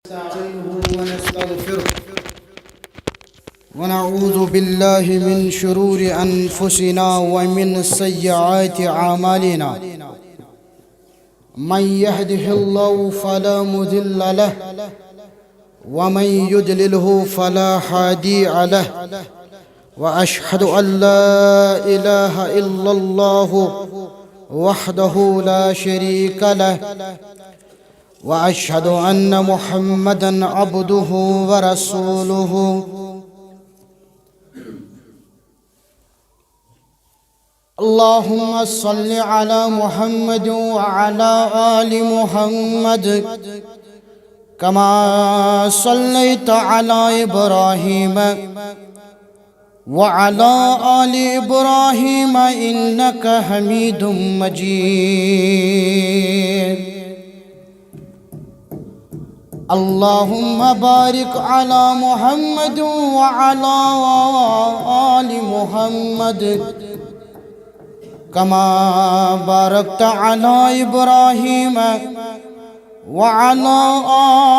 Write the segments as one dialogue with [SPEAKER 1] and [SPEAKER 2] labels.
[SPEAKER 1] نستعينه ونستغفره ونعوذ بالله من شرور أنفسنا ومن سيئات أعمالنا من يهده الله فلا مضل له ومن يضلله فلا هادي له وأشهد أن لا إله إلا الله وحده لا شريك له وأشهد أن محمدًا عبده ورسوله اللهم صل على محمد وعلى آل محمد كما صليت على إبراهيم وعلى آل إبراهيم إنك حميد مجيد اللهم بارك على محمد وعلى آل محمد كما باركت على إبراهيم وعلى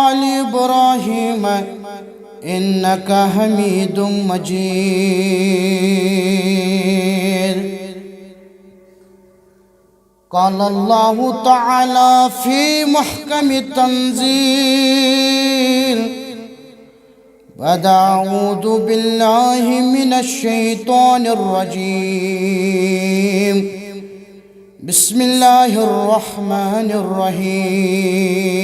[SPEAKER 1] آل إبراهيم إنك حميد مجيد قال الله تعالى في محكم التنزيل بعد أعوذ بالله من الشيطان الرجيم بسم الله الرحمن الرحيم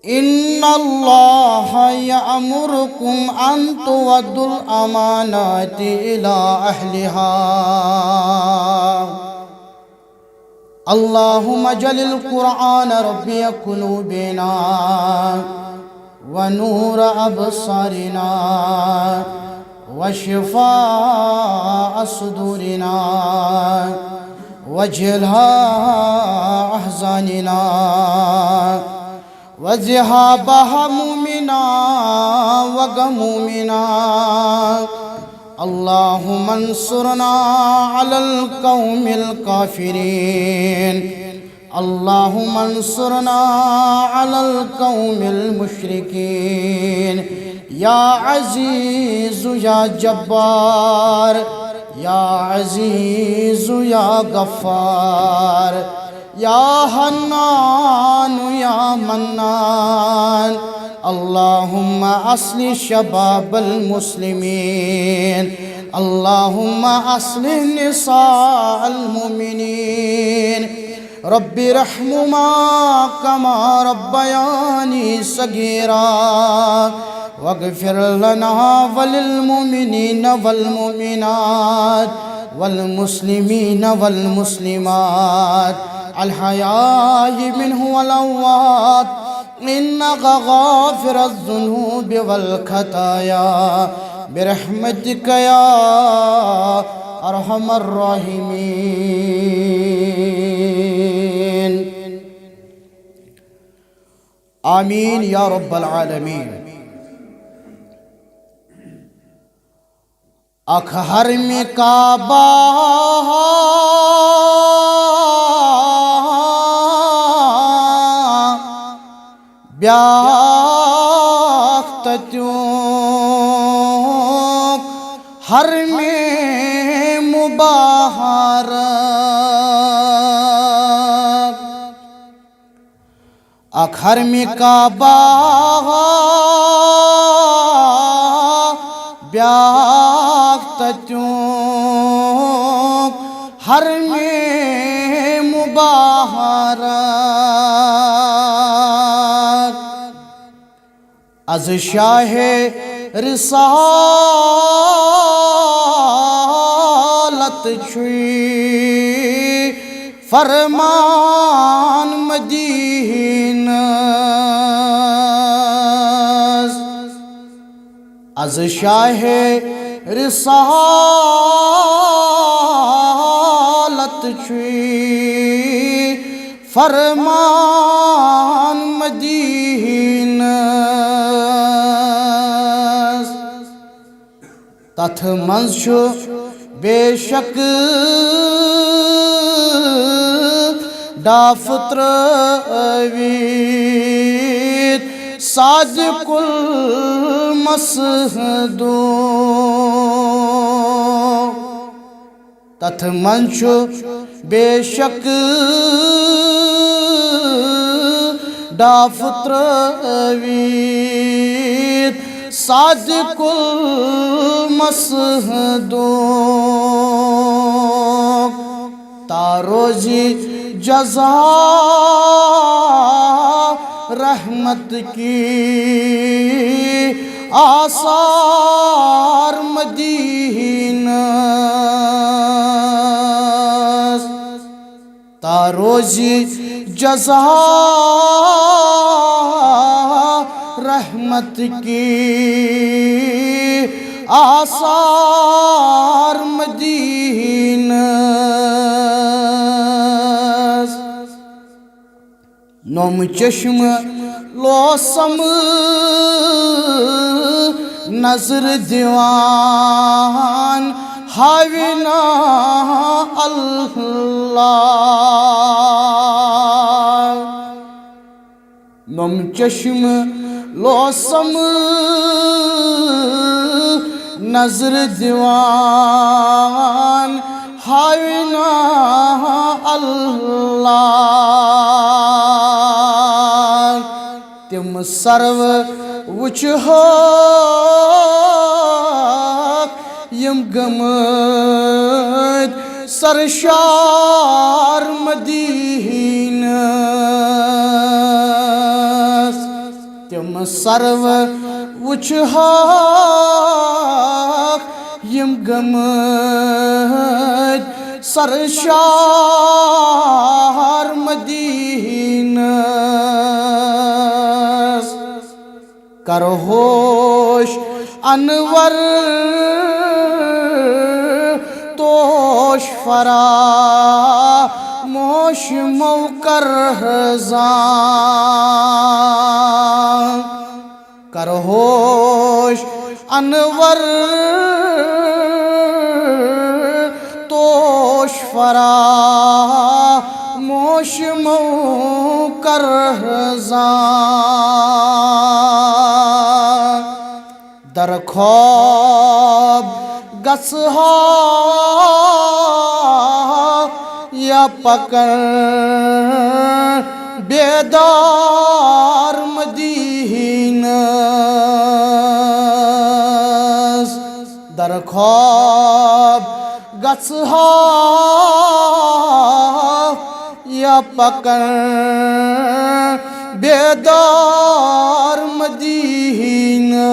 [SPEAKER 1] إن الله يأمركم أن تؤدوا الأمانات إلى أهلها اللهم اجعل القرآن ربيع قلوبنا ونور أبصارنا وشفاء صدورنا وجلاء أحزاننا وذهاب همومنا وغمومنا اللهم انصرنا على القوم الكافرين اللهم انصرنا على القوم المشركين يا عزيز يا جبار يا عزيز يا غفار يا حنان يا منان اللهم أصلح شباب المسلمين اللهم أصلح نساء المؤمنين رب ارحمهما كما ربياني صغيرا واغفر لنا وللمؤمنين والمؤمنات والمسلمين والمسلمات الحياء منه والأموات إنك غافر الذنوب والخطايا برحمتك يا أرحم الراحمين آمين يا رب العالمين اکھر میں کعبہ بیاختتیوں ہر میں مباہرت اکھر میں کعبہ بیاختتیوں ہر میں مباہرت از شاہ رسالت چھوئی فرمان مدین از شاہ رسالت چھوئی فرمان مدین تتھ منز چھو بے شک ڈاف ترٛٲوِتھ صادق المصدوق تتھ منٛز چھُ بے شک ڈاف ترٛٲوِتھ صادق المصدوق تا روزی جزا رحمت کی آثار مدینہ تا روزی جزا رحمت کی آثار مدینہ نوم چشم لوسم نظر دیوان ہاوینا اللہ نوم چشم لوسم نظر دیوان ہاوینا اللہ تم سرو وچھاک یم گمت سرشار مدینہ تم سرو وچھاک یم گمت سرشار مدینہ کرو ہوش انور توش فراموش موکر ہزان کرو ہوش انور توش فراموش موکر ہزان در خواب گژھہا یا پکڑ بیدار مدینہ در خواب گژھہا یا پکڑ بیدار مدینہ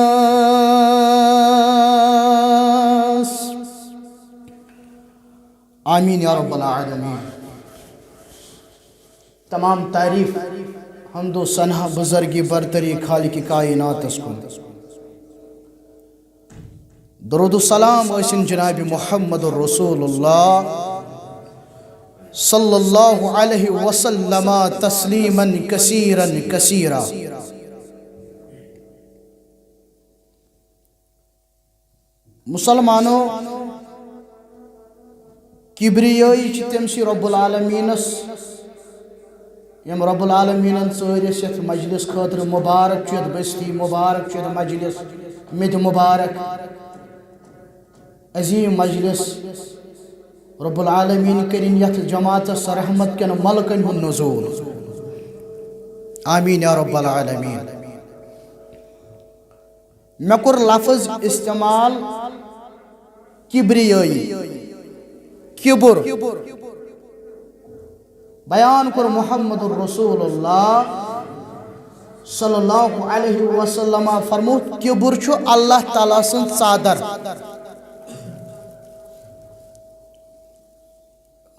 [SPEAKER 1] آمین یا رب العالمین تمام تعریف حمد و ثنا بزرگی برتری خالق کائنات اس کو درود و سلام ٲسِن جناب محمد رسول اللہ صلی اللہ علیہ وسلم تسلیما کثیرا کثیرا مسلمانوں کبریائی چھ تمسی رب العالمینس یم رب العالمینن ژٲرِس یتھ مجلس خاطر مبارک چھُ یتھ بستی مبارک چھُ یتھ مجلس مد مبارک عظیم مجلس رب العالمین کرن یتھ جماعتس رحمت کن ملکن ہن نزول آمین یا رب العالمین مے کور لفظ استعمال کبریائی کبر بیان کر محمد الرسول اللہ صلی اللہ علیہ وسلم فرموت کبر چھو اللہ تعالیٰ سن صادر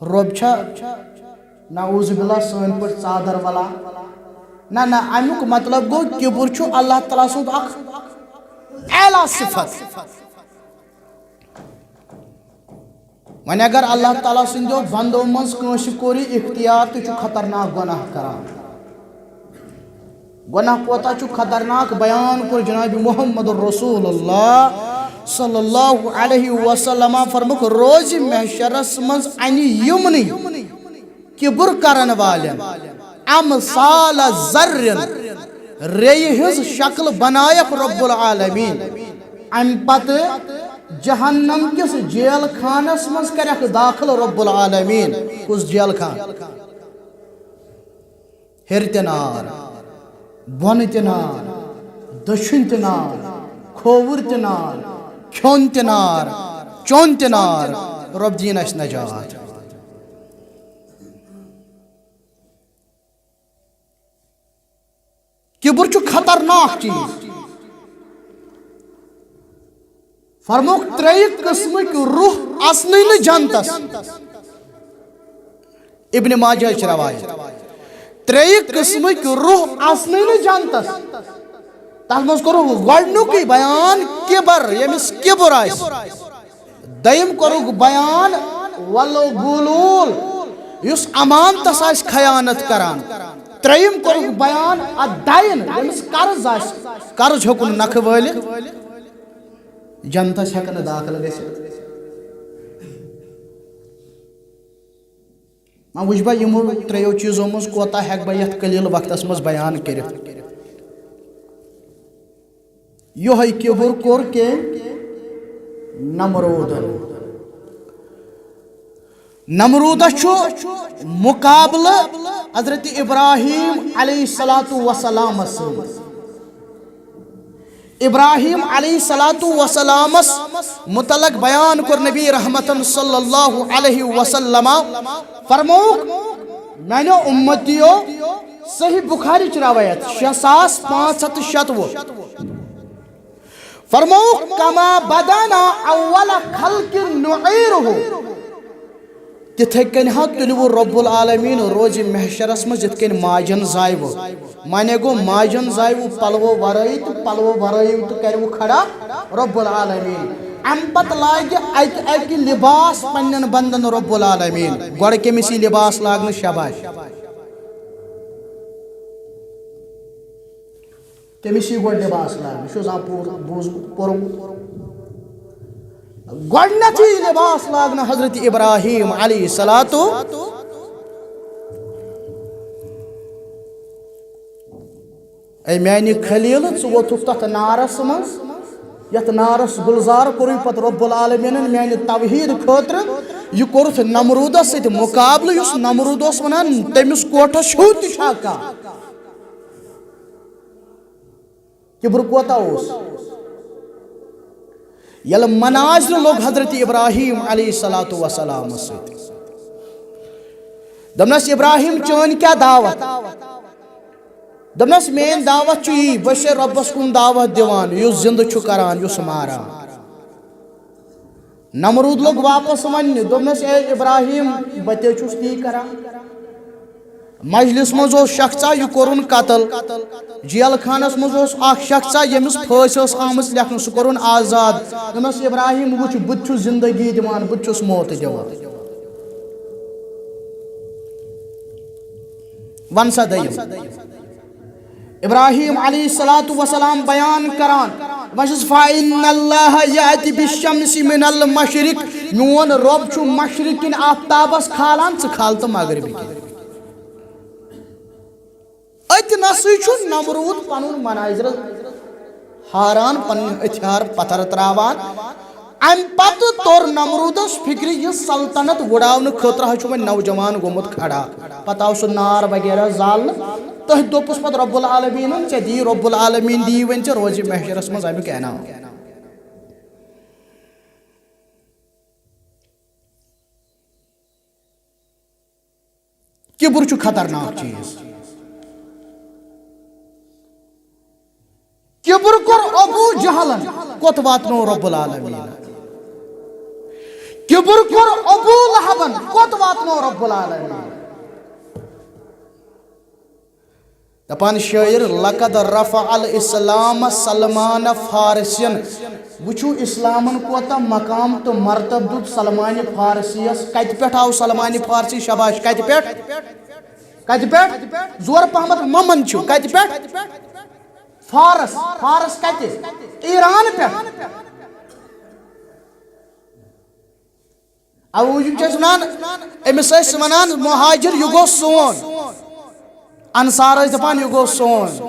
[SPEAKER 1] رب چھا نعوذ باللہ سن پر صادر والا نا امیک مطلب گو کبر چھو اللہ تعالیٰ سن اخ اعلیٰ صفت ون اگر اللہ تعالیٰ سندو بندو مز کنس کوری اختیار تو چھو خطرناک گناہ کران گناہ کوتا چھو خطرناک بیان کر جناب محمد الرسول اللہ صلی اللہ علیہ وسلم فرمک روز محشرس مز انی یمنی کبر کرن والن امثال ذرن ریہ ہز شکل بنائک رب العالمین ام پت جہنم کس جیل خانس مز کرک داخل رب العالمین کس جیل خان ہر تنار بون تنار دشن تنار کھوور تنار کھون تنار چون تنار رب دین اس نجات کبر چھو خطرناک چیز فرموک ترئی قسم کی روح اصلی نہ جانتس ابن ماجہ چھ روایت ترئی قسم کی روح اصلی نہ جانتس تس مز کرو گۄڈنیُکُے بیان کبر یمس کبر آس دیم کرو بیان ولو غلول یس امانتس آس خیانت کران تریم کرو بیان الدین یمس قرض آس قرض ہیکن نکھ وٲلِتھ جنتس ہیکن داخل گژھِتھ وۄنۍ وٕچھ بہٕ یِمو ترٛیو چیٖزو منٛز کوتاہ ہیٚکہٕ بہٕ یتھ قلیٖل وقتس منٛز بیان کٔرِتھ یہوے کبر کوٚر کٔمۍ نمروٗدن نمروٗدس چھُ مُقابلہٕ حضرت ابراہیم علیہ الصلاۃ وسلامس سۭتۍ ابراہیم علیہ الصلاۃ وسلامس متعلق بیان کور نبی رحمتن صلی اللہ علیہ وسلم فرموک میانو امتیو صحیح بخاری چ روایت 6596 فرموک کما بدانا اول خلق نعیرہ تتھے کن ہا تلو رب العالمین روز محشرس مز یت کن ماجن زائو مانے گو ماجن زائو پلو ورائی تو پلو ورائی تو کرو کھڑا رب العالمین ام پت لاگ اک لباس پنن بندن رب العالمین گوڑ کمسی لباس لاگن شاباش کمسی گوڑ لباس لاگن شو زان بوز پورم گوڑنتھی لباس لاگن حضرت ابراہیم علیہ الصلاۃ اے میانی خلیل ژٕ ووتھُکھ تتھ نارس منٛز یتھ نارس گلزار کوٚرُے پتہٕ رب العالمیٖنن میانہِ توحیٖد خٲطرٕ یہِ کوٚرُتھ نمروٗدس سۭتۍ مُقابلہٕ یُس نمروٗد اوس ونان تٔمِس کوٹھس ہیوٚ تہِ چھا کانٛہہ کبر کوتاہ اوس یل مناظر لوگ حضرت ابراہیم علیہ الصلاۃ وسلام سۭتۍ دپنس ابراہیم چٲنۍ کیٛاہ دعوت دپنس میٲنۍ دعوت چھُ یی بہٕ چھُسے رۄبس کُن دعوت دِوان یُس زندٕ چھُ کران یُس ماران نمروٗد لوگ واپس وننہِ دوٚپنس اے ابراہیم بہٕ تہِ چھُس تی کران مجلس مز اوس شخصا یہ کورن قتل جیل خانس مز اوس اخ شخصا یمس پھٲنٛسۍ ٲس آمٕژ لیکھنہٕ سُہ کورن آزاد دوٚپنس ابراہیم وٕچھ بہٕ تہِ چھُس زندگی دِوان بہٕ تہِ چھُس موت دِوان ون سا دٔیِم ابراہیم علیہ الصلاۃ وسلام بیان کران بس فإن اللہ یأتی بالشمس من المشرق میون رب چھُ مشرق کِنۍ آفتابس کھالان ژٕ کھال تہٕ مغربی کِنۍ اتنسے چھُ نمروٗد پنُن مناظر ہاران پنٕنۍ ہتھیار پتھر تراوان امہِ پتہٕ توٚر نمروٗدس فکرِ یہِ سلطنت وُڑاونہٕ خٲطرٕ حظ چھُ وۄنۍ نوجوان گوٚمُت کھڑا پتہٕ آو سُہ نار وغیرہ زالنہٕ تٔتھۍ دوٚپُس پتہٕ رب العالمیٖنن ژےٚ دی رب العالمیٖن دی وۄنۍ ژےٚ روزِ محشرس منٛز امیُک انعام کبر چھُ خطرناک چیٖز کبر کور ابو جہلن کوٚت واتنو رب العالمیٖن کبر کور ابو لہبن کوٚت واتنو رب العالمیٖن دپان شاعر لقد رفع الاسلام سلمان فارسین وچھو اسلامن کوتاہ مقام تو مرتب دُت سلمان فارسیس کتہِ پٮ۪ٹھ آو سلمان فارسی شباش کتہِ پٮ۪ٹھ زور پہمت ممن چھُ کتہِ پٮ۪ٹھ فارس کتہِ ایران پٮ۪ٹھ اوجب چھس ونان امس ٲسۍ ونان مہاجر یہ گو سون انصار ٲسۍ دپان یہ گو سون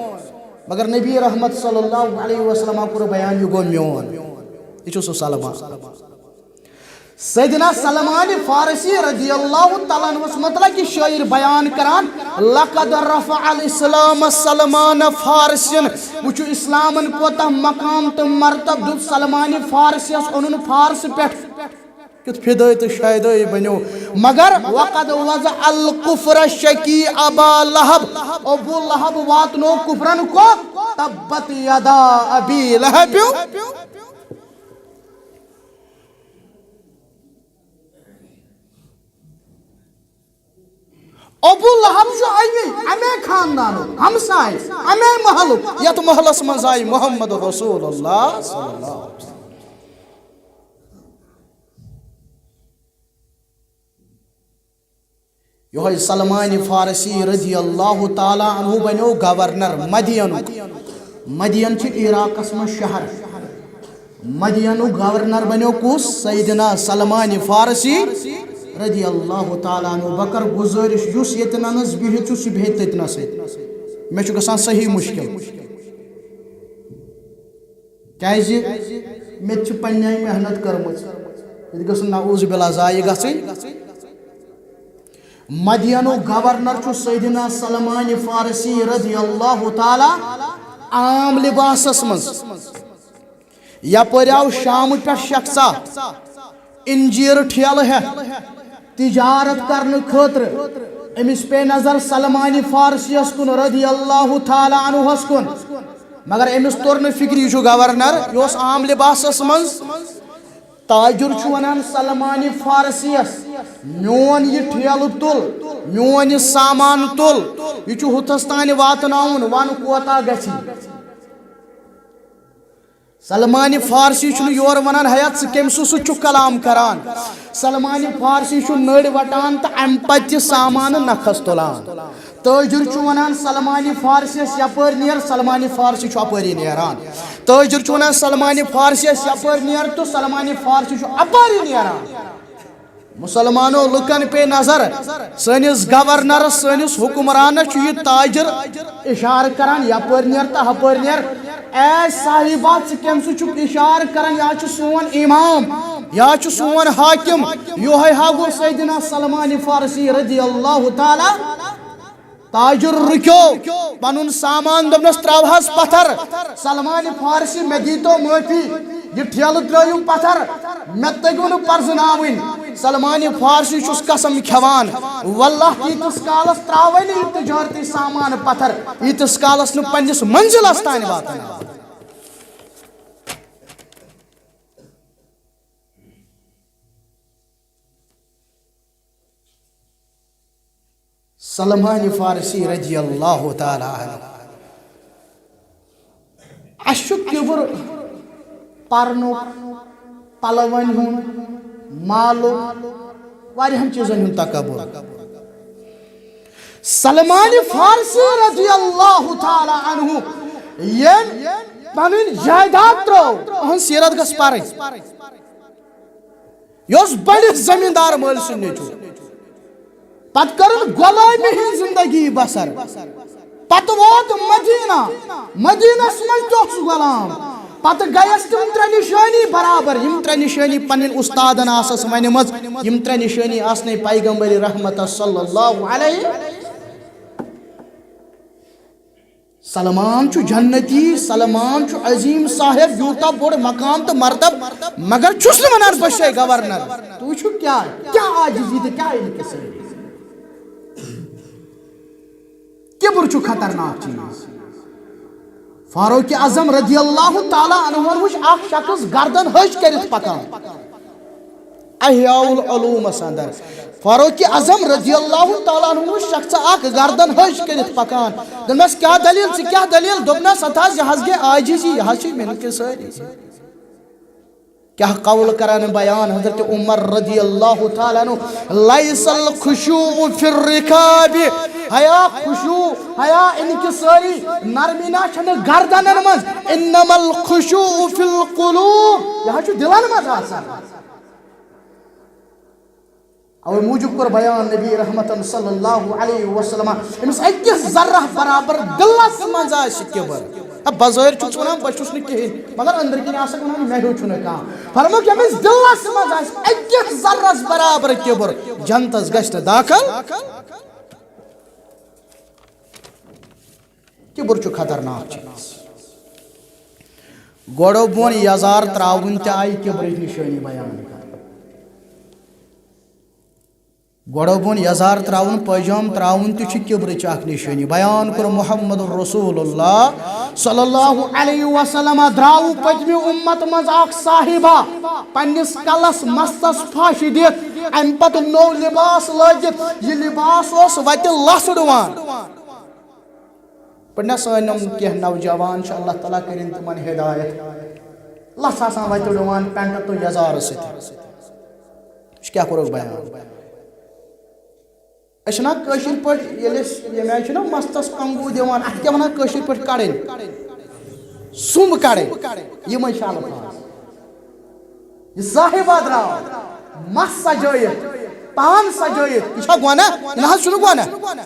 [SPEAKER 1] مگر نبی رحمت صلی اللہ علیہ وسلم کوٚر بیان یہ گو میون یہ چھُ سُہ سلمان سیدنا سلمان فارسی رضی اللہ تعالیٰ عنہ مطلق یہ شاعر بیان کران لقد رفع الاسلام سلمان فارسین وچو اسلامن کوتا مقام تو مرتب دو سلمان فارسی اس انہوں فارس پیٹھ کت فدائی تو شایدائی بنیو مگر وقد وضع القفر شکی ابا لہب ابو لہب واتنو کفرن کو تبت یدا ابی لہب ابو لہب جو امی خاندانو ہمسائے امی محلو یت محلس مزائی محمد رسول اللہ صلی اللہ علیہ وسلم یہ سلمان فارسی رضی اللہ تعالیٰ عنہ بنیو گورنر مدین چھ عراقس من شہر مدینو گورنر بنیو کس سیدنا سلمان فارسی رضی اللہ تعالیٰ عنہ بکر گزارش یس یتنانس بہت سہ بہت تتنس مے گژھان صحیح مشکل کیازِ مے چھ پننہِ محنت کٔرمٕژ یہِ گٔژھ نعوذ باللہ ضایع گژھٕنۍ مدینو گورنر چھ سیدنا سلمان فارسی رضی اللہ تعالیٰ عام لباسس مز یپٲرۍ آو شام پہ شخصا انجیر ٹھیلہٕ ہیتھ تجارت کرنے خاطر امس پے نظر سلمان فارسیس کن رضی اللہ تعالیٰ عنہس کن مگر امس تور نہ فکر یہ گورنر یہ عام لباسس من تاجر ونان سلمان فارسیس میون یہ ٹھیلہ تل میون یہ سامان تل یہ ہتھس تان واتناون ون کوتا گژھی سلمان فارسی چھ یور ونان حیات ثہ کم سہ کلام کران سلمان فارسی چھ نڑ وٹان تو ام پتہ سامان نکھس تلان تاجر چھ ونان سلمان فارسیس یپر نیر سلمان فارسی چھ اپری نیران تاجر چھ ونان سلمان فارسیس یپر نیر تو سلمان فارسی چھ اپری نیران مسلمانوں لکن پہ نظر سنس گورنر سنس حکمرانس یہ تاجر اشار کران یپر نیر تو ہپر نیر اے صاحبات سے کم سے اشار کران یا چھ سون امام یا چھ سون حاکم یہ ہاگو سیدنا سلمان فارسی رضی اللہ تعالی تاجر رکیو پنن سامان دبنس تراوہس پتھر سلمان فارسی میں دیتو معافی یہ ٹھیلہ ترٲیِو پتھر مے تگو نہ پرزناوٕنۍ سلمان فارسی چھُس قسم کھیوان واللہ ییتِس کالس تراوے نہٕ یہِ تجارتی سامان پتھر ییتِس کالس نہٕ پننس منزلس تانۍ واتناو سلمان فارسی رضی اللہ تعالی عنہ اشو کبر پرنو پلون ہون مالو واریہن چیزن ہون تکبر سلمان فارسی رضی اللہ تعالی عنہ یم پنن جائیداد ترو اہن سیرت گس پرن یوس بڑس زمیندار مٲلۍ سُنٛد نیٚچوٗ پت کرن غلامی ہی زندگی بسر پت ووت مدینہ مدینہ سمجھ تو غلام پت گیس تم ترے نشانی برابر یم ترے نشانی پنن استادن آسس ونمز یم ترے نشانی آسنے پیغمبر رحمت صلی اللہ علیہ سلمان چھو جنتی سلمان چھو عظیم صاحب یوتا بوڑ مقام تو مرتب مگر چھس نمانار بشے گورنر تو چھو کیا آجزی تھے کیا ان کے سر کبر چھو خطرناک چیز فاروق اعظم رضی اللہ تعالی عنہ وچ اخ شخص گردن ہش کرت پکان احیاء العلوم اندر فاروق اعظم رضی اللہ تعالی عنہ شخص اخ گردن ہش کرت پکان دمس کیا دلیل دوبنا ستا جہاز کے عاجزی یہاں چھ من کے ساری کیا قول کران بیان حضرت عمر رضی اللہ تعالیٰ عنہ لیس الخشوع فی الرکاب حیا خشوع حیا انکساری نرمینا چھن گردنن مز انما الخشوع فی القلوب یہاں چھو دلان مز آسان اوے موجب کر بیان نبی رحمتن صلی اللہ علیہ وسلم امس اکس ذرہ برابر دلس مز آس کبر اب بظاہر چھس ونان بہ چھس نہ کہین مگر اندر کن آسک ونان مے ہیو چھنہ کانٛہہ فرموک امس دلس مز آس اکس ذرس برابر کبر جنتس گژھِ نہٕ داخل کبر چھُ خطرناک چیز گوڑو بون یزار تراون تہ آئی کبرچ نشانی بیان گوڑو بون یزار تراون پاجام تراون تہ چھ کبرچ اخ نشانی بیان کر محمد رسول اللہ صلی اللہ علیہ وسلم دراو پتمی امت مز اخ صاحبہ پنس کلس مستس پھش دت ام پتہ نو لباس لٲگِتھ یہ لباس اوس وتہ لسڑوان پڑھنا سانم کی نوجوان اللہ تعالیٰ کرن تمن ہدایت لس آسان وتہ ڈوان پینٹ تو یزار ست کیا کرو بیان اشنا کشیر پٹ یمہ چھنا مستس کنگو دیوان ات کیا ونان کشیر پٹ کڑن سُمب کڑن یمے چھِ الفاظ یہ صاحبہ دراو مس سجٲیِتھ پان سجٲیِتھ یہ چھا گۄناہ نہ حظ چھُنہٕ گۄناہ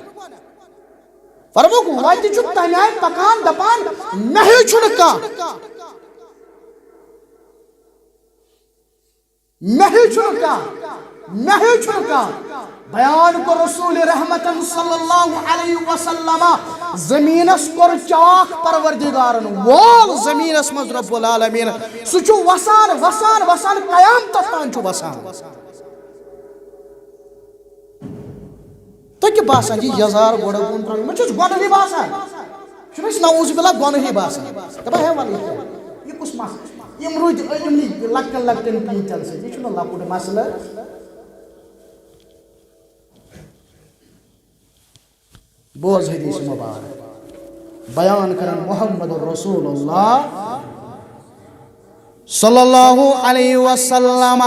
[SPEAKER 1] فرموک وتہ چھُ تمہِ آیہِ پکان دپان مےٚ ہیوٗ چھُنہٕ کانٛہہ مےٚ ہیوٗ چھُنہٕ کانٛہہ مےٚ ہیوٗ چھُنہٕ کانٛہہ بیان کور رسول رحمتن صلی اللہ علیہ وسلم زمینس کور چاک پروردگارن وول زمینس مز رب العالمین سُہ چھُ وسان وسان وسان قیامتس تام چھُ وسان تو کیا باسان جی یزار گوڑا گون تراوی میں چھس گوڑا نہیں باسان چھنس نعوذ باللہ گوڑا ہی باسان دپا ہے والی یہ کس مس یم روید علم نہیں لکن لکن پیتل سے یہ چھنا لکوٹ مسئلہ بوز حدیث مبارک بیان کرن محمد رسول اللہ صلی اللہ علیہ وسلم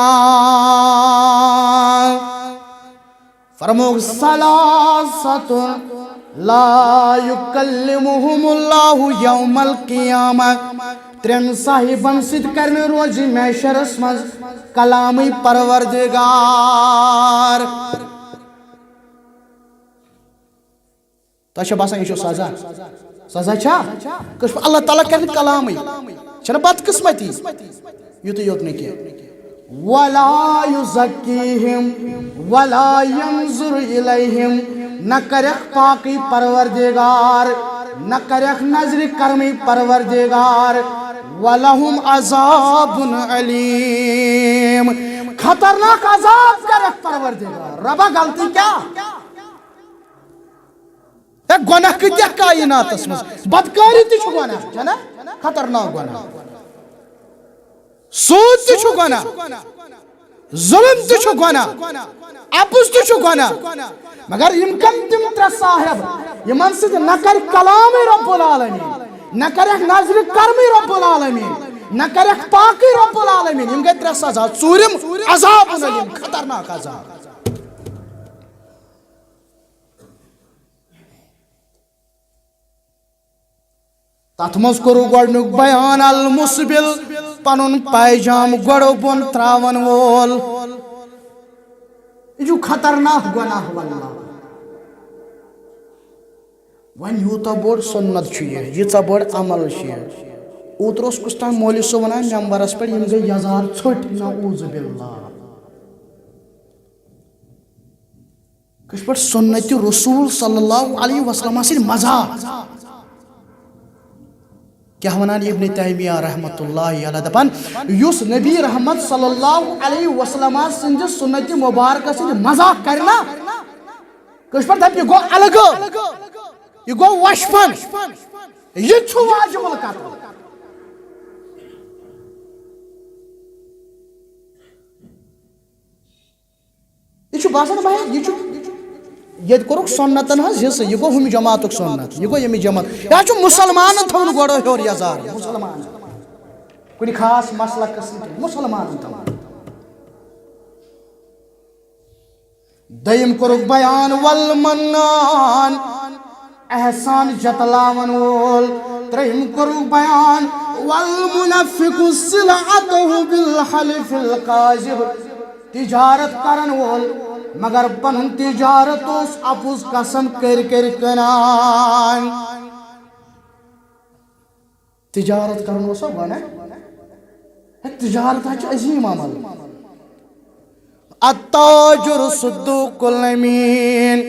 [SPEAKER 1] فرموک ثلاثت لا یکلمہم اللہ یوم القیامہ ترین صاحبن سید کرنے روز محشرس مز کلامی پروردگار تو باسان یہ سزا سزا چھا اللہ تعالیٰ کرنے کلامی چھنا بات قسمتی یوت یوت نہیں کیا وَلَا يُزَكِّيهِمْ وَلَا يَنظُرُ إِلَيْهِمْ نہ کرخ پاکی پروردگار نہ کرخ نظر کرمی پروردگار وَلَهُمْ عَذَابٌ عَلِيمٌ خطرناک عذاب کرخ پروردگار ربا غلطی کیا ایک گناہ کتیا کائنات اسمز بدکاری تی چھو گناہ جانا خطرناک گناہ سود تی چھو گناہ ظلم تی چھو گناہ اپس تی چھو گناہ مگر امکان تم تر صاحب یمن سید نہ کر کلام رب العالمین نہ کرک نظر کرمی رب العالمین نہ کرک پاکی رب العالمین یم گئی تر سزا ژوٗرِم عذاب علیم خطرناک عذاب تات مز کرو گوڑنک بیان المسبل پنن پائجام گوڑو بون تراون وول یہ جو خطرناک گناہ واللہ ون یوتا بوڑ سنت چھوئے یہ بوڑ عمل چھوئے اوتروس کستان مولی سو ونان ممبرس پر یم گئی یزار ژھٹ نعوذ باللہ کش پر سنت رسول صلی اللہ علیہ وسلم سے مزاق کیا ونان ابن تیمیہ رحمت اللہ علیہ دپان یس نبی رحمت صلی اللہ علیہ وسلم سند سنت مبارکہ سند مزاق کرنا کش پر دپ یہ گو الگ یہ گو وشفن یہ چھو واجب القتل یہ چھو باسن بھائی یہ چھو یہ کرک سنتن ہز حصہ یہ گو ہم جماعتک سنت یہ گو یمی جماعت یہ چھو مسلمان تھون گوڑو ہور یزار مسلمان کنی خاص مسئلہ قسم مسلمان تھون دیم کرک بیان والمنان احسان جتلاون وول تریم کرک بیان والمنفق سلعته بالحلف القاذب تجارت کرن وول مگر پن تجارت اس اپوز قسم کر کنان تجارت کرنو سا بنا تجارت ہے عظیم عمل التاجر صدوق الامین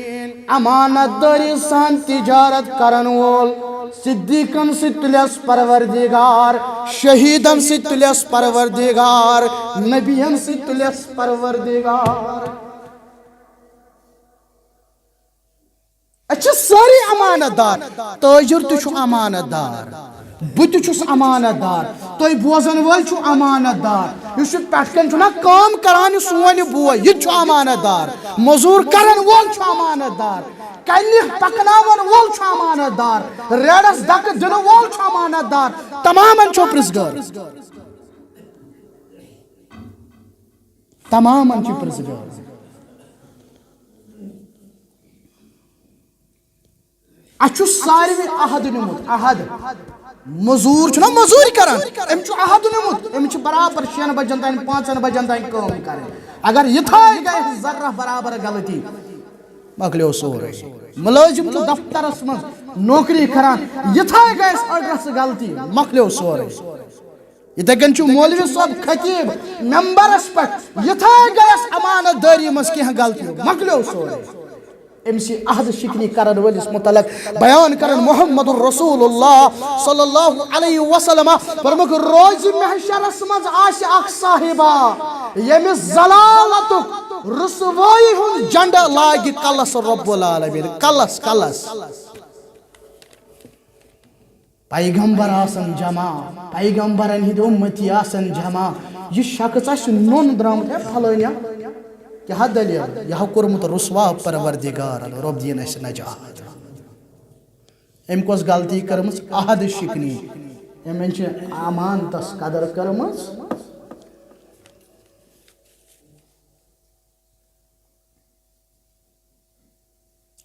[SPEAKER 1] امانت داری سان تجارت کرن وول صدیقن سے تلیس پروردگار شہیدن سے تلیس پروردگار نبیان سے تلیس پروردگار اچھا ساری امانت دار تاجر تو چھو امانت دار بت چھس امانت دار تو بوزن ول چھو امانت دار اس پٹکن چھنا کام کران سون بوے یہ چھو امانت دار مزور کرن وول چھو امانت دار کنہ پکناون وول چھو امانت دار ریڑس دک دن وول چھو امانت دار تمامن چھو پرزگار تمامن چھو پرزگار اچھو ساروی عہد نمود عہد مزور چھنا مزور کران ام چھو عہد نمود ام چھو برابر 6 بجن تین 5 بجن تین کام کران اگر یہ تھا گئے ذرہ برابر غلطی مکلیو سور ملازم چھو دفتر اسمن نوکری کران یہ تھا گئے ایڈریس غلطی مکلیو سور یہ گن چھو مولوی صاحب خطیب ممبر اس پر یہ تھا گئے امانت داری مس کی غلطی مکلیو سور امسی عہد شکنی کرن ولس متعلق بیان کرن محمد رسول اللہ صلی اللہ علیہ وسلم فرمک روز محشر اسمز آش اخ صاحبہ یمس زلالتک رسوائی ہن جنڈ لاگی کلس رب العالمین کلس کلس پیغمبر آسن جمع پیغمبرن ہند امتی آسن جمع یہ شخص اس نون درامت ہے پھلانیا کیا دلیل یہ کورمت رسوا پروردگار رب دین اس نجات ام کوس غلطی کرمس عہد شکنی ام چھ امانتس قدر کرمس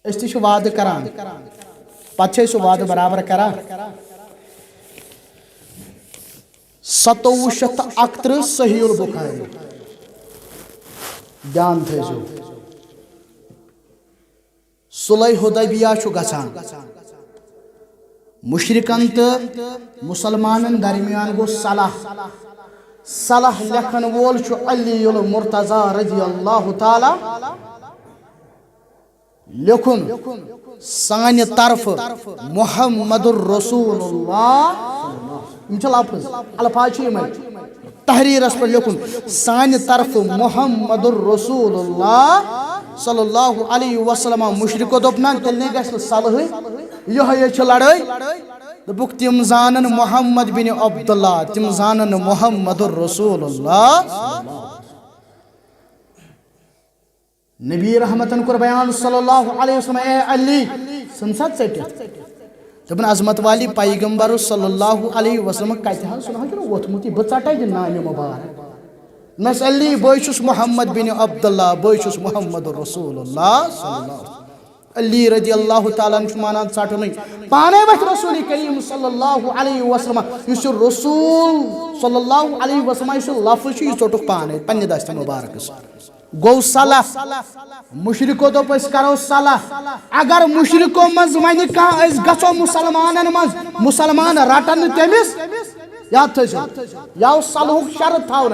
[SPEAKER 1] اس تہ وعدہ کران پتہ چھ وعدہ برابر کران 2731 صحیح البخاری دھیان تھیزو صلح حدیبیہ چھو گژھان مشرکن تو مسلمانن درمیان گو صلح لکھن وول چھو علی المرتضی رضی اللہ تعالی لکھن سانہ طرف محمد الرسول اللہ لفظ الفاظ تحریر اس پر لکھن سانہ طرف محمد الرسول اللہ صلی اللہ علیہ وسلم مشرکو دوپنا تیل نہیں گژھِ صلح یہ چھ لڑائی دپک تم زانن محمد بن عبداللہ تم زانن محمد الرسول اللہ نبی رحمتن کر بیان صلی اللہ علیہ وسلم اے علی سنسات سیٹھ دپن عظمت والی پیغمبر صلی اللہ علیہ وسلم کہتے ہیں سنہا کہ ووتمتی بچاٹا دن نام مبارک نس علی بوئیشس محمد بن عبداللہ بوئیشس محمد رسول اللہ صلی اللہ علیہ وسلم علی رضی اللہ تعالیٰ عنہ مانان ساٹھو نہیں پانے وقت رسول کریم صلی اللہ علیہ وسلم اس رسول صلی اللہ علیہ وسلم اس لفظ یہ سوٹک پانے پنی دست مبارک گو صلح مشرکو تو پس کرو صلح اگر مشرکو مز ونی کان اس گچو مسلمانن مز مسلمان رٹن تمس یاد تھو یا صلح شرط تھاون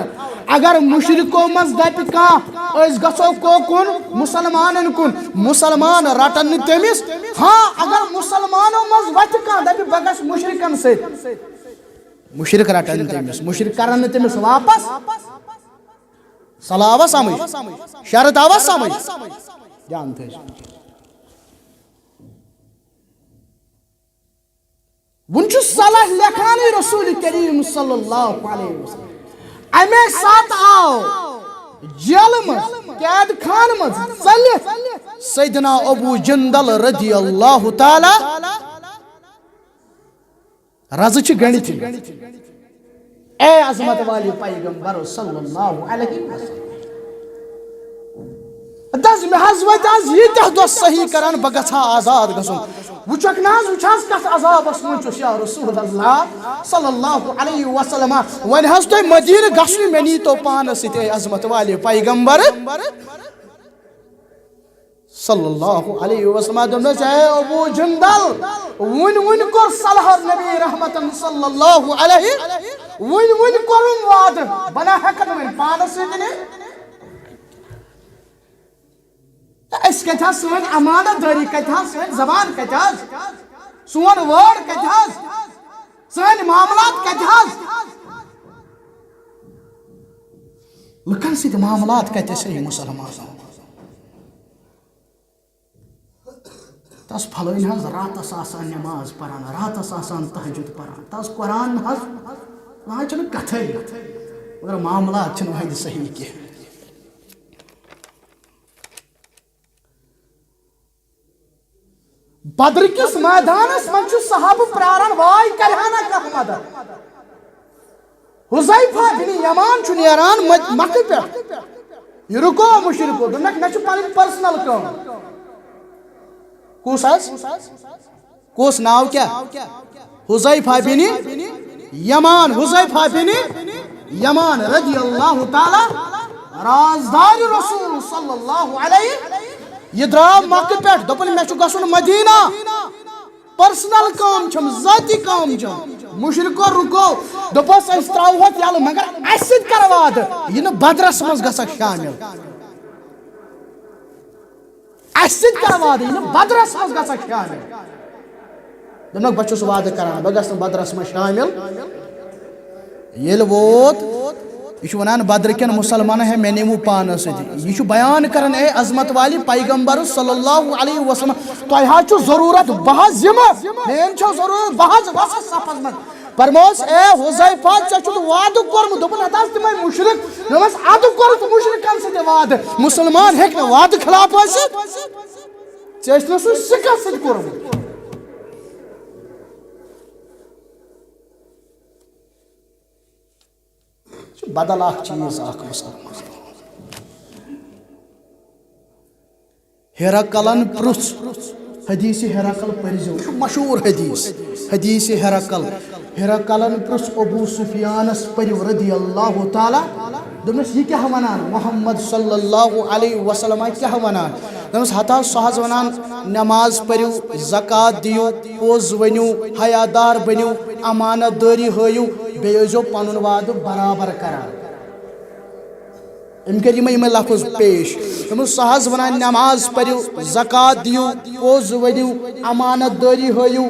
[SPEAKER 1] اگر مشرکو مز دپ کان اس گچو کو کن مسلمانن کن مسلمان رٹن تمس ہاں اگر مسلمانوں مز وت کان دپ بگس مشرکن سے مشرک رٹن تمس مشرک کرن تمس واپس صلاح آوا سمجھ شرط آوا سمجھ جانتے ہیں ونچو صلاح لکھانی رسول کریم صلی اللہ علیہ وسلم امی ساتھ آؤ جیل مز قید خان مز صلیح سیدنا ابو جندل رضی اللہ تعالی رضی چھ گنی تھی اے عظمت والی پیغمبر صلی اللہ علیہ وسلم دز محض ویت از یہ تہ دو صحیح کران بگھا آزاد گسن وچک ناز وچاز کس عذاب اسمنچس یا رسول اللہ صلی اللہ علیہ وسلم ون حس تو مدینہ گسن منی تو پانس تے عظمت والی پیغمبر صلی اللہ علیہ وسلم دمس اے ابو جندل ون کور صلح نبی رحمت صلی اللہ علیہ ون کورم وعد بنا ہکن ون پانس سن اس کتھا سن امانت داری کتھا سن زبان کتھا سون ورڈ کتھا سن معاملات کتھا لکن سید معاملات کتھا صحیح مسلمان تس پھلن حض راتس آسان نماز پران راتس آسان تہجد پران تس قرآن حض وہاں چھنہ کتھے مگر معاملات چھنہ وہاں صحیح کی بدر کس میدانس من چھ صحابہ پرارن وائی کرہانا کھ مدد حذیفہ بن یمان چھ نیران مکہ پہ یہ رکو مشرکو دنک مے چھ پنن پرسنل کام کس ناو کیا حذیفہ بن یمان حذیفہ بن یمان رضی اللہ تعالی رازدار رسول صلی اللہ علیہ یہ درا مکہ پہ دپن مے چھ گژھن مدینہ پرسنل کام چھم ذاتی کام چھم مشرکو رکو دپس اس تراوت یل مگر اس کر وعد یہ بدرس مز گژھک شامل اسد کر وعد یہ بدرس مز گژھک شامل دنک بچس وعد کران بہ گژھن بدرس مز شامل یل ووت یہ ونان بدر کن مسلمان ہے میں نیمو پانس ست یہ بیان کرن اے عظمت والی پیغمبر صلی اللہ علیہ وسلم تہ چھ ضرورت بہت ذمہ مین چھ ضرورت بہت وسط صفس من فرموس اے حذیفہ چھ وعد کورم دپن ہتاس تم مشرک دپس اد کور تو مشرکان ست وعد مسلمان ہیک نہ وعد خلاف ٲسِتھ ژےٚ نہ سُہ سِکس سۭتۍ کوٚرمُت بدل اخ چیز اخ مسلمان ہیرکلن پرژھ حدیث ہیرکل پرزو مشہور حدیث ہیرکلن پرژھ ابو سفیانس پرو رضی اللہ تعالی دپنس یہ کیا ونان محمد صلی اللہ علیہ وسلم کیا ونان دپنس ہتا سہ حظ ونان نماز پرو زکات دیو پوز ونیو حیادار بنیو امانت داری ہٲیو بیٚیہِ ٲسۍزیو پنُن وعدٕ برابر کران ام کر یہ لفظ پیش سہ حظ ونان نماز پرو زکات دیو پوز ونیو امانت داری ہٲیو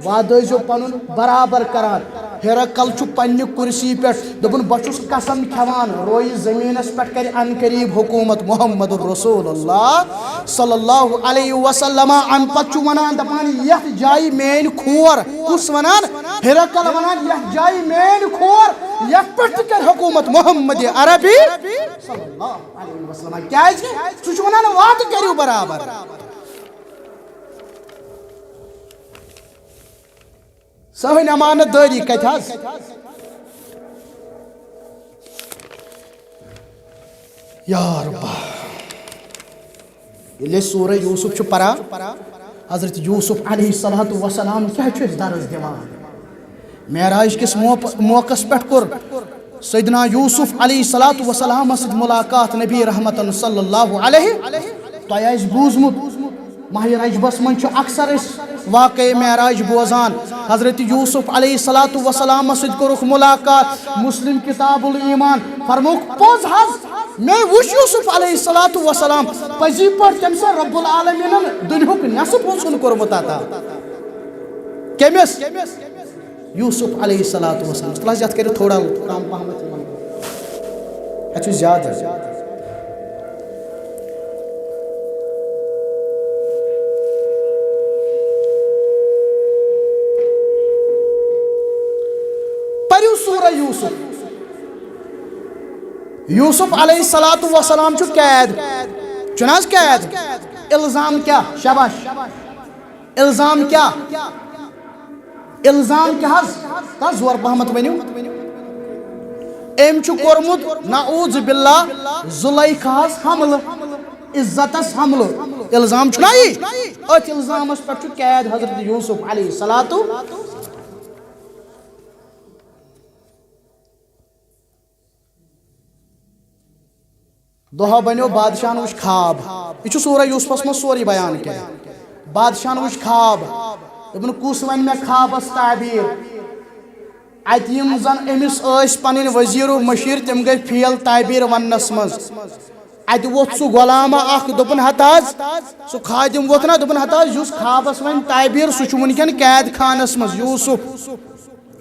[SPEAKER 1] وعدٕ ٲسۍزیو پنُن برابر کران ہیرکل چھ پنہ کرسی پہ دپن بچس قسم کھوان روی زمینس پہ کر ان قریب حکومت محمد رسول اللہ صلی اللہ علیہ وسلم ام پتہ ونان دپان یتھ جائیں مین کھور کس ونان ہیرکل ونان یتھ جائیں مین کھور یتھ پہ کر حکومت محمد عربی صلی اللہ علیہ وسلم کیا سہ ونان وعدہ کریو برابر سہن امانت داری کت یا ربا یل سورہ یوسف پران حضرت یوسف علیہ السلام کیا درس دیوان معراج کس موقع پہ کور سیدنا یوسف علیہ السلام ست ملاقات نبی رحمت صلی اللہ علیہ تہ بوزمت ماہ رجبس من اکثر واقع معراج بوزان حضرت یوسف علیہ السلام ست کورک ملاقات مسلم کتاب الایمان فرموک پوز حض میں وش یوسف علیہ السلام پزی پہ تم سے رب العالمین دنیک نصف حسن کورمت عطا کمس یوسف علیہ السلام تلاش یت کرو تھوڑا کم پہمت یہ زیادہ پریو سورہ یوسف علیہ السلام چھ قید چناز قید الزام کیا شاباش الزام کیا حض زور پہمت ونیو ام چھ کورمت نعوذ باللہ زلیخاس حمل عزتس حمل الزام چھنا یہ ات الزامس پہ قید حضرت یوسف علیہ السلام دہا بنو بادشاہ وچ خواب یہ سورہ یوسفس من سوری بیان کیا بادشاہ وچ خواب دپن کس ون میں خوابس تعبیر ات یم زن امس پن وزیر و مشیر تم گئی فیل تعبیر ونس مز ات ووت سہ غلامہ اخ دپن ہت سہ خادم ووت نا دپن ہت اس خوابس ون تعبیر سہ ونکن قید خانس مز یوسف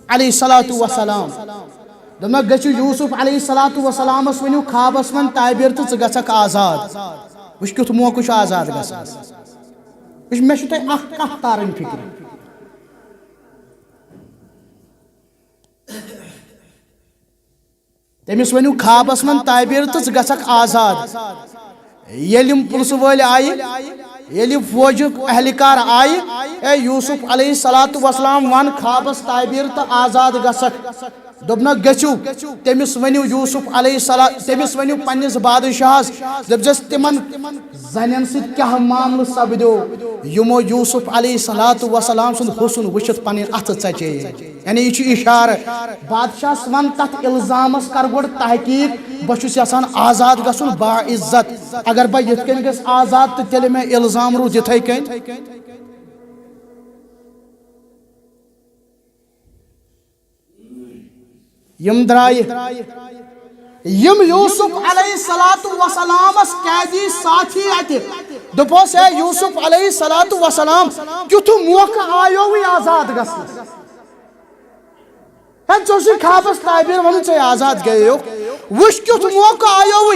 [SPEAKER 1] علیہ الصلوۃ والسلام دپنا گژھو یوسف علیہ الصلوۃ والسلامس ونیو خوابس من تعبیر تو ژٕ گژھکھ آزاد وچھ کیُتھ موقع چھُ آزاد گژھان وچھ مےٚ چھُ تۄہہِ اکھ کتھ تارٕنۍ فکرِ تٔمِس ؤنِو خوابس من تعبیر تو ژٕ گژھکھ آزاد ییٚلہِ یِم پُلسہٕ وٲلۍ آیہِ ییٚلہِ فوجُک اہلکار آیہِ اے یوسف علیہ الصلوۃ والسلام ون خوابس تعبیر تو آزاد گژھکھ دوٚپنکھ گٔژھِو تٔمِس ؤنِو یوسف علیہ السلام تٔمِس ؤنِو پننِس بادشاہس دٔپزٮ۪س تِمن زنٮ۪ن سۭتۍ کیٛاہ معاملہٕ سپدیو یِمو یوسف علیہ الصلوۃ والسلام سُنٛد حسن وٕچھِتھ پنٕنۍ اَتھٕ ژَچے یعنی یہِ چھُ اِشارٕ بادشاہس ون تتھ الزامس کر گۄڈٕ تحقیق بہٕ چھُس یژھان آزاد گژھُن باعزت اگر بہٕ یِتھ کٔنۍ گژھِ آزاد تہٕ تیٚلہِ مےٚ الزام روٗد یِتھَے کٔنۍ یم درائے یم یوسف علیہ الصلوۃ والسلامس قیدی ساتھی اتہ دپوس اے یوسف علیہ الصلوۃ والسلام کیُتھ موقع آیو آزاد گژھنس ہے ژےٚ اوسُے خوابس تعبیر ون ژے آزاد گٔیو وٕچھ کیُتھ موقع آیو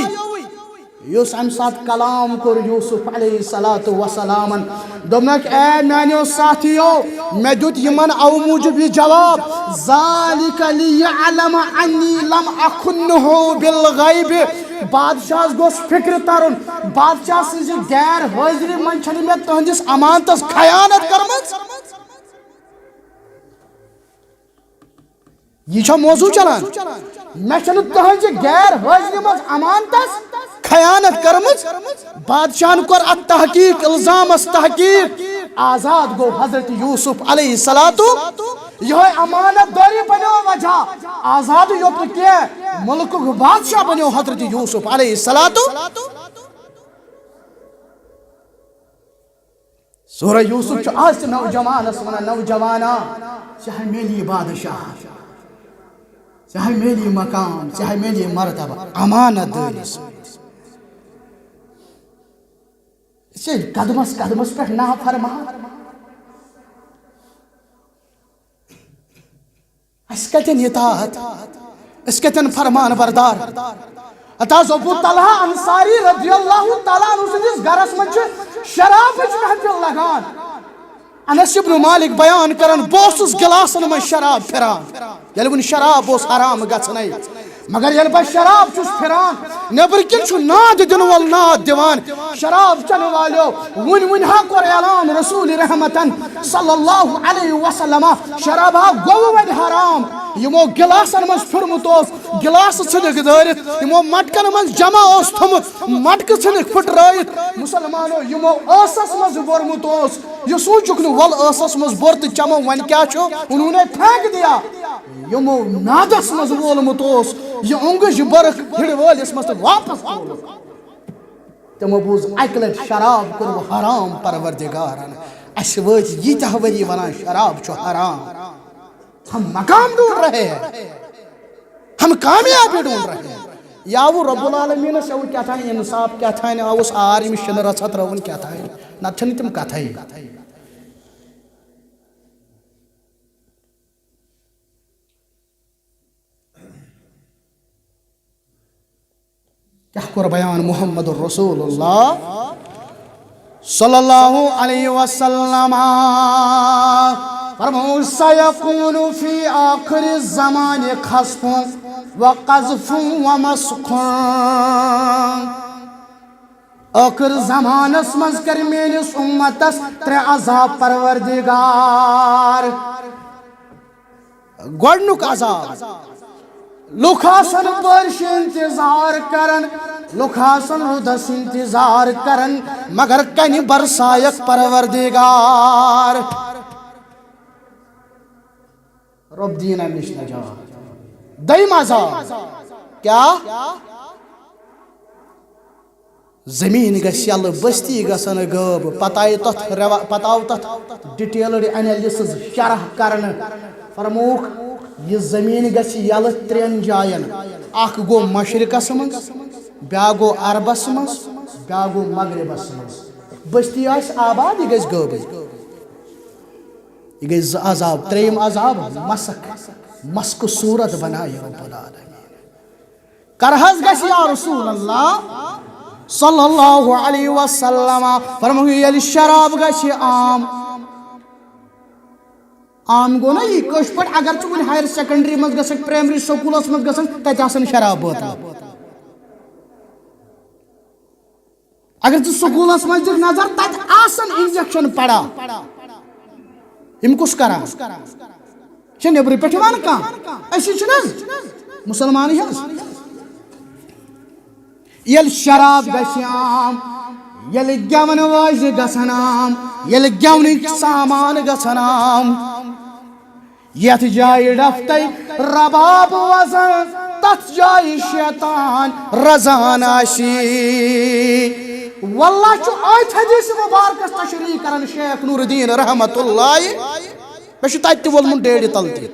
[SPEAKER 1] یُس امہِ ساتہٕ کلام کوٚر یوسف علیہ الصلوۃ والسلامن دوٚپنکھ اے میانیو ساتھیو مےٚ دیُت یِمن او موٗجوٗب یہِ جواب ذالِکَ لیعلم انی لم اخنہ بالغیب بادشاہس گوٚژھ فکرِ ترُن بادشاہ سٕنزِ غیر حٲضری منٛز چھنہٕ مےٚ تُہنٛدِس امانتس خیانت کٔرمٕژ یہ چھا موضوع چلان مےٚ چھنہٕ تُہنٛزِ غیر حٲضری منٛز امانتس خیانت کرمٕژ بادشاہن کوٚر اتھ تحقیق الزامس تحقیق آزاد گو حضرت یوسف علیہ الصلوۃ یہوے امانت داری بنیو وجہ آزاد یوت نہٕ کینٛہہ ملکُک بادشاہ بنیو حضرت یوسف علیہ الصلوۃ سورہ یوسف چھُ آز تہِ نوجوانس ونان نوجوانا چاہے میلی بادشاہ چاہے میلی مقام چاہے میلی مرتبہ امانت داری قدمس قدمس پہ نافرمان اس کتن اطاعت اس کتن فرمان بردار اتاز ابو طلحہ انصاری رضی اللہ تعالیٰ عنہ سندس گرس من شرابچ محفل لگان انس ابن مالک بیان کرن بوسس گلاسن من شراب پھران ییٚلہِ وۄنۍ شراب اوس حرام گژھنَے مگر ییٚلہِ بہٕ شراب چھُس پھران نیٚبرٕ کِنۍ چھُ ناد دِنہٕ وول ناد دِوان شراب چنہٕ والیو وُنہِ ہا کوٚر اعلان رسول رحمتن صلی اللہ علیہ وسلم شراب ہا گوٚو وۄنۍ حرام یِمو گِلاسن منٛز پھِرمُت اوس گِلاسہٕ ژھٕنِکھ دٲرِتھ یِمو مٹکن منٛز جمع اوس تھوٚمُت مٹکہٕ ژھٕنِکھ پھٕٹرٲیِتھ مُسلمانو یِمو ٲسس منٛز بوٚرمُت اوس یہِ سوٗنٛچُکھ نہٕ وَلہٕ ٲسس منٛز بوٚر تہٕ چمو وۄنۍ کیٛاہ چھُ انہوں نے پھینک دیا یِمو نادس منٛز وولمُت اوس یہِ اوٚنٛگٕج یہِ بٔرٕکھ ہِڑٕ وٲلِس منٛز تہٕ واپس تِمو بوٗز اکہِ لٹہِ شراب کوٚرُو حرام پروردگارن اسہِ وٲتۍ ییٖتیاہ ؤری ونان شراب چھُ حرام ہم مقام ڈھونڈ رہے ہیں ہم کامیابی ڈھونڈ رہے ہیں یہ آو رب العالمینس آو کیا تھا انصاف کیا تھا آوس آر ییٚمِس شِنہٕ رژھا ترٛاوُن کیا تھا نتہٕ چھنہٕ تِم کتھے کیا کوٚر بیان محمد رسول اللہ صلی اللہ علیہ وسلم فرمو سیکون فی آخر الزمان خسف وقذف ومسخ آخر زمانس منز کر میانس امتس ترے عذاب پروردگار گۄڈنیُک عذاب لُکھ آسن بارش انتظار کرن لُکھ آسن رُدس انتظار کرن مگر کنہِ برسایک پروردگار رب دینا نش نجات دوٚیِم عذاب کیا زمین گژھِ یلہٕ بستی گژھن غٲب پتہٕ آو تتھ ڈِٹیلڈ انیلسز شرح کرنہٕ فرمووُکھ یہ زمین گژھِ یلہٕ 3 جاین اکھ گوٚو مشرقس منٛز بیٛاکھ گوٚو عربس منٛز بیٛاکھ گوٚو مغربس منٛز بستی آسہِ آباد یہِ گژھِ غٲبٕے یہ گئی 2 عذاب 3یم عذاب مسک صورت بنائے رب العالمین کرہز گژھِ یا رسول اللہ صلی اللہ علیہ وسلم فرمو یل شراب گژھِ عام گو نا یہ کٲشِر پٲٹھۍ اگر ژٕ کُنہِ ہایر سیکنڈری منٛز گژھکھ پرائمری سکوٗلس منٛز گژھن تتہِ آسن شراب بٲتلہٕ اگر ژٕ سکوٗلس منٛز دِکھ نظر تتہِ آسن انجیکشن پڑا یم کُس کران چھِ نیٚبرٕ پٮ۪ٹھ یِوان کانٛہہ أسی چھِنہٕ حظ مُسلمانٕے حظ ییٚلہِ شراب گژھِ عام ییٚلہِ گٮ۪وَن واجنہِ گژھن عام ییٚلہِ گٮ۪ونٕکۍ سامان گژھن عام یتھ جایہِ ڈفتَے رباب وزن تتھ جایہِ شیطان رزان آسہِ واللہ چھُ آیت حدیث مبارکس تشریح کرن شیخ نور الدین رحمت اللہ مےٚ چھُ تتہِ تہِ وولمُت ڈیڈِ تل تہِ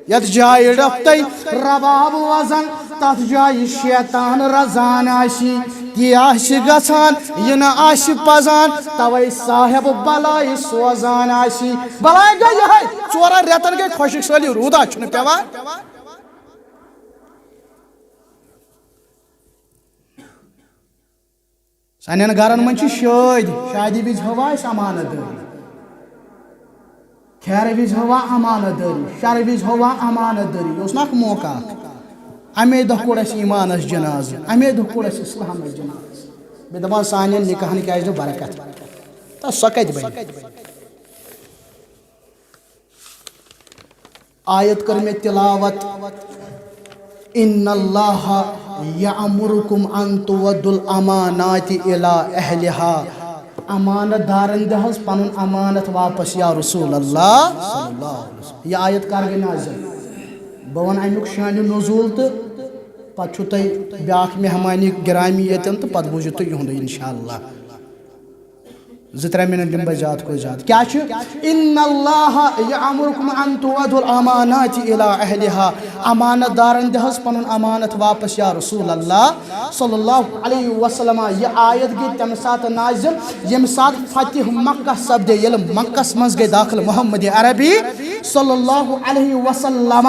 [SPEAKER 1] یتھ جایہِ ڈفتَے رباب وزن تتھ جایہِ شیطان رزان آسہِ یہِ آسہِ گژھان یہِ نہٕ آسہِ پزان توے صاحب بلاے سوزان آسہِ بلاے گٔے یِہے 4 رٮ۪تن گٔے خۄشِک سٲلی روٗدا چھُنہٕ پیٚوان سانٮ۪ن گرن منٛز چھِ شادی وِزِ ہوا اَسہِ امانت دٲری خیرٕ وِزِ ہوا امانت دٲری شرٕ وِزِ ہوا امانت دٲری یہِ اوس نہ اکھ موقع اکھ امے دۄہ کوٚڑ اَسہِ ایٖمانس جنازٕ امے دۄہ کوٚڑ اَسہِ اسلامس جنازٕ بیٚیہِ دپان سانٮ۪ن نِکاحن کیازِ نہٕ برکت تہٕ سۄ کتہِ بنہِ آیت کٔر مےٚ تلاوت ان اللہ یأمرکم ان تودوا الامانات الى اہلها امانت دارن دِ حظ پنُن امانت واپس یا رسول اللہ صلی اللہ علیہ وسلم یہ آیت کر گٔے نازل بہٕ ونہٕ امیُک شانہِ نزوٗل تہٕ پتہٕ چھُو تۄہہِ بیٛاکھ مہمانی گرامی ییٚتٮ۪ن تہٕ پتہٕ بوٗزِو تُہۍ یِہُنٛدُے انشاء اللہ 2-3 منٹ دِمہٕ بہٕ زیادٕ کھۄتہٕ زیادٕ کیٛاہ چھُ ان اللہ یأمرکم ان تودوا الامانات الى اہلها امانت دارن دِ حظ پنُن امانت واپس یا رسول اللہ صلی اللہ علیہ وسلم یہ آیت گٔے تمہِ ساتہٕ نازل ییٚمہِ ساتہٕ فتح مکہ سپدے ییٚلہِ مکہس منٛز گٔے داخل محمد عربی صلی اللہ علیہ وسلم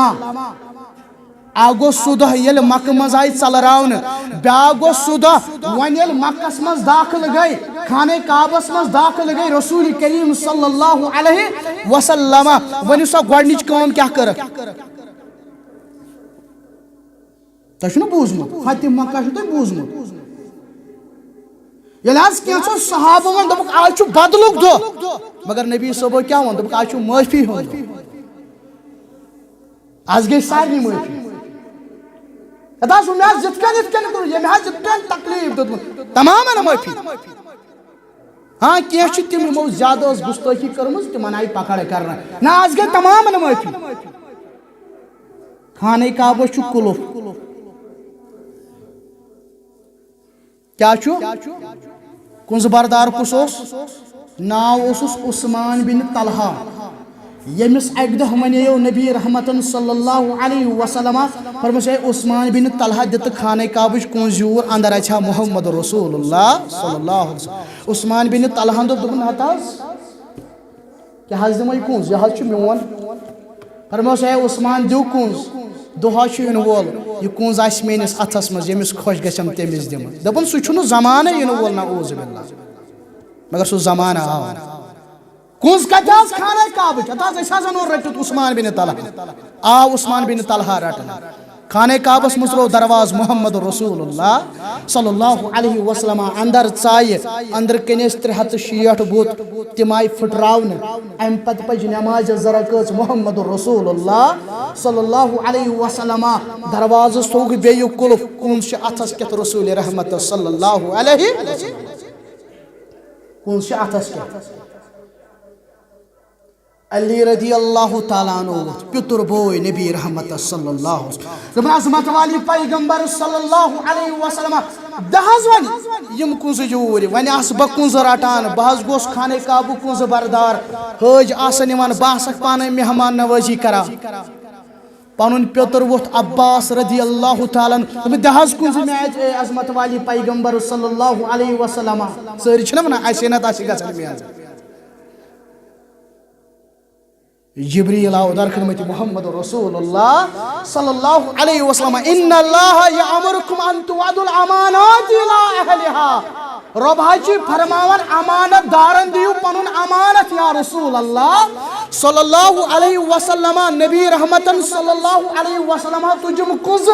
[SPEAKER 1] اکھ گوٚو سُہ دۄہ ییٚلہِ مکہ منٛز آیہِ ژلراونہٕ بیٛاکھ گوٚو سُہ دۄہ وۄنۍ ییٚلہِ مکہس منٛز داخل گٔے خانہ کعبس منٛز داخل گٔے رسول کریم صلی اللہ علیہ وسلم ؤنِو سا گۄڈنِچ کٲم کیٛاہ کٔرٕکھ تۄہہِ چھُنہ بوٗزمُت فتح مکہ چھُو تۄہہِ بوٗزمُت ییٚلہِ حظ کینٛژھو صحابہٕ ووٚن دوٚپُکھ آز چھُ بدلُک دۄہ مگر نبی صٲبو کیٛاہ ووٚن دوٚپُکھ آز چھُ معٲفی ہُنٛد دۄہ آز گٔے سارنٕے معٲفی حظ مےٚ حظ یِتھ کٔنۍ کوٚر ییٚمہِ حظ یِتھ کٔنۍ تکلیٖف دیُتمُت تمامن معٲفی ہاں کینٛہہ چھِ تِم یِمو زیادٕ ٲس گُستٲخی کٔرمٕژ تِمن آیہِ پکڑ کرنہٕ نہ آز گٔے تمامن معٲفی خانہ کعبس چھُ قُلف کیٛاہ چھُ کُنزٕ بردار کُس اوس ناو اوسُس عثمان بن طلحہ ییٚمِس اکہِ دۄہ وَنییو نبی رحمتن صلی اللہ علیہ وسلم فرموس ہے عثمان بن طلحہ دِتہٕ خانہ کعبٕچ کُنٛز یوٗر اندر اَژِ ہا محمد رسول اللہ صلی اللہ علیہ وسلم عثمان بن طلحہ دوٚپُن ہت حظ کیٛاہ حظ دِمے کُنٛز یہِ حظ چھُ میون فرموس ہے عثمان دِو کُنٛز دۄہا چھُ یِنہٕ وول یہِ کُنٛز آسہِ میٲنِس اَتھس منٛز ییٚمِس خۄش گژھٮ۪م تٔمِس دِمہٕ دوٚپُن سُہ چھُنہٕ زمانہٕ یِنہٕ وول نعوذ باللہ مگر سُہ زمانہٕ آو کُنٛز کتہِ حظ خانہ کعبٕچ ہت حظ أسۍ حظ انو رٔٹِتھ عثمان بن طلحہ آو عثمان بن طلحہ رٹنہٕ خانہ کعبس منٛز ترٛوو درواز محمد رسول اللہ صلی اللہ علیہ وسلم اندر ژایہِ أنٛدرٕ کَنۍ ٲسۍ 360 بُت تِم آیہِ پھٕٹراونہٕ امہِ پتہٕ پٔچ نٮ۪مازِ زٕ رکٲژ محمد رسول اللہ صلی اللہ علیہ وسلم دروازس تھوٚوُکھ بیٚیہِ قُلف کُنٛز چھِ اتھس کٮ۪تھ رسول رحمت صلی اللہ علیہ وسلم کُنٛز چھِ اتھس کٮ۪تھ علی رضی اللہ تعالیٰ عنہ پتر بوئے نبی رحمت صلی اللہ علیہ وسلم عظمت والی پیغمبر صلی اللہ علیہ وسلم دہز ونی یم کنز جوری ونی آس بہ کنز رٹان بہز گوس خانہ کعبہ کنز بردار حج آسن یوان باسک پانے مہمان نوازی کرا پنن پتر ووت عباس رضی اللہ تعالیٰ عنہ دہز کنز میچ اے عظمت والی پیغمبر صلی اللہ علیہ وسلم ساری چھنا ونان ایسے نہ تاسی گژھن میاز جبریل آو در خدمت محمد رسول اللہ صلی اللہ علیہ وسلم ان اللہ یامرکم ان تؤدوا الامانات الی اہلها رب حجی فرماون امانت دارن دیو پنن امانت یا رسول اللہ صلی اللہ علیہ وسلم نبی رحمتن صلی اللہ علیہ وسلم تجم کز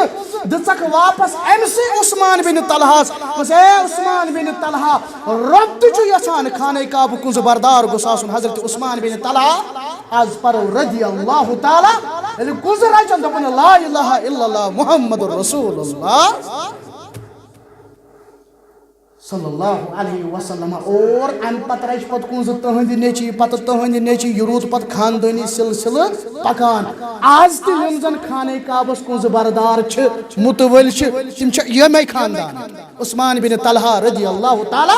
[SPEAKER 1] دچک واپس امسی عثمان بن طلحہ بس اے عثمان بن طلحہ رب تجو یسان خانہ کعبہ کز بردار گساسن حضرت عثمان بن طلحہ از پر رضی اللہ تعالی گزر چند دپن لا الہ الا اللہ محمد رسول اللہ صلی اللہ علیہ وسلم اور ام پتہ رچ پت کنز تہند نیچی پتہ تہند نیچی یہ روت پت خاندانی سلسلہ پکان آز تہ یم زن خانہ کعبس کنز بردار چھ متول چھ تم چھ یمی خاندان عثمان بن طلحہ رضی اللہ تعالی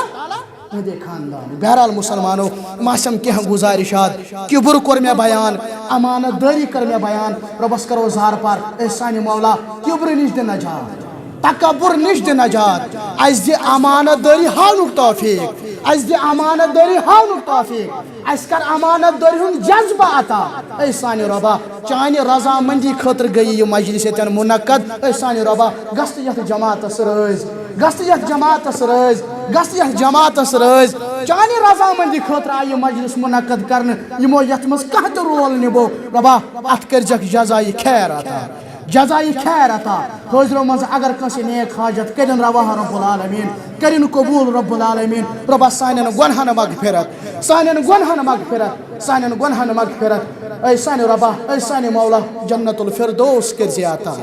[SPEAKER 1] مدے خاندان بہرحال مسلمانوں ماسم کیا گزارشات کبر کر میں بیان امانت داری کر میں بیان ربس کرو زار پر اے سانی مولا کبر نش دے نجات تکبر نش دے نجات از دی امانت داری ہاونک توفیق از دی امانت داری ہاونک توفیق از کر امانت داری ہن جذبہ عطا اے سانی ربا چانی رضا مندی خاطر گئی یہ مجلس تن منعقد اے سانی ربا گست یت جماعت سرز گست یت جماعت سرز گست یت جماعت سرز چانی رضا مندی خاطر آئی مجلس منعقد کرن یمو یت مز کہت رول نبو ربا ات کر جک جزائی خیر عطا جزائی خیر عطا حضروں مز اگر کنسی نیک حاجت کرن رواہ رب العالمین کرن قبول رب العالمین ربا سانین گنہن مغفرت سانین گنہن مغفرت سانین گنہن مغفرت اے سانی ربا اے سانی مولا جنت الفردوس کر زیادہ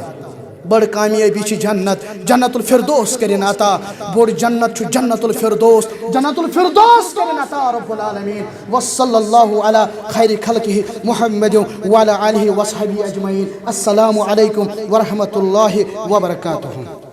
[SPEAKER 1] بڑ کامیابی چھ جنت جنت الفردوس کرن عطا بڑ جنت چھ جنت الفردوس کرن عطا رب العالمین وصلی اللہ علی خیر خلقہ محمد وعلی آلہ وصحبہ اجمعین السلام علیکم ورحمۃ اللہ وبرکاتہ